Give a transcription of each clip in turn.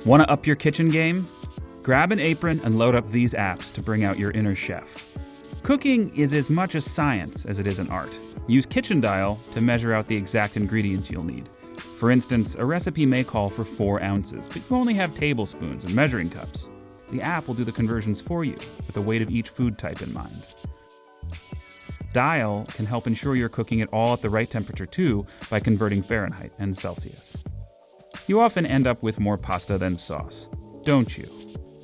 Want to up your kitchen game? Grab an apron and load up these apps to bring out your inner chef. Cooking is as much a science as it is an art. Use Kitchen Dial to measure out the exact ingredients you'll need. For instance, a recipe may call for 4 ounces, but you only have tablespoons and measuring cups. The app will do the conversions for you, with the weight of each food type in mind. Dial can help ensure you're cooking it all at the right temperature too, by converting Fahrenheit and Celsius. You often end up with more pasta than sauce, don't you?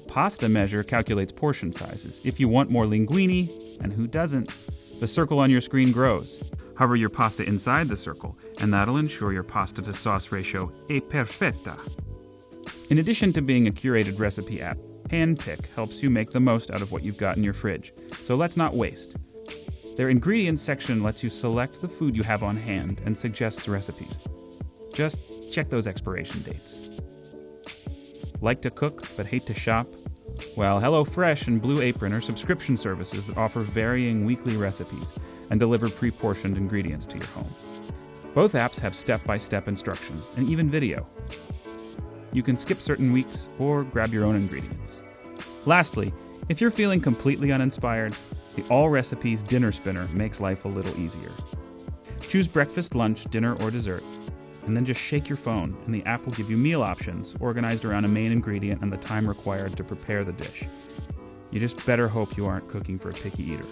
Pasta Measure calculates portion sizes. If you want more linguine, and who doesn't, the circle on your screen grows. Hover your pasta inside the circle, and that'll ensure your pasta to sauce ratio è perfetta. In addition to being a curated recipe app, Handpick helps you make the most out of what you've got in your fridge. So let's not waste. Their ingredients section lets you select the food you have on hand and suggests recipes. Just check those expiration dates. Like to cook but hate to shop? Well, HelloFresh and Blue Apron are subscription services that offer varying weekly recipes and deliver pre-portioned ingredients to your home. Both apps have step-by-step instructions and even video. You can skip certain weeks or grab your own ingredients. Lastly, if you're feeling completely uninspired, the All Recipes Dinner Spinner makes life a little easier. Choose breakfast, lunch, dinner, or dessert, and then just shake your phone, and the app will give you meal options organized around a main ingredient and the time required to prepare the dish. You just better hope you aren't cooking for a picky eater.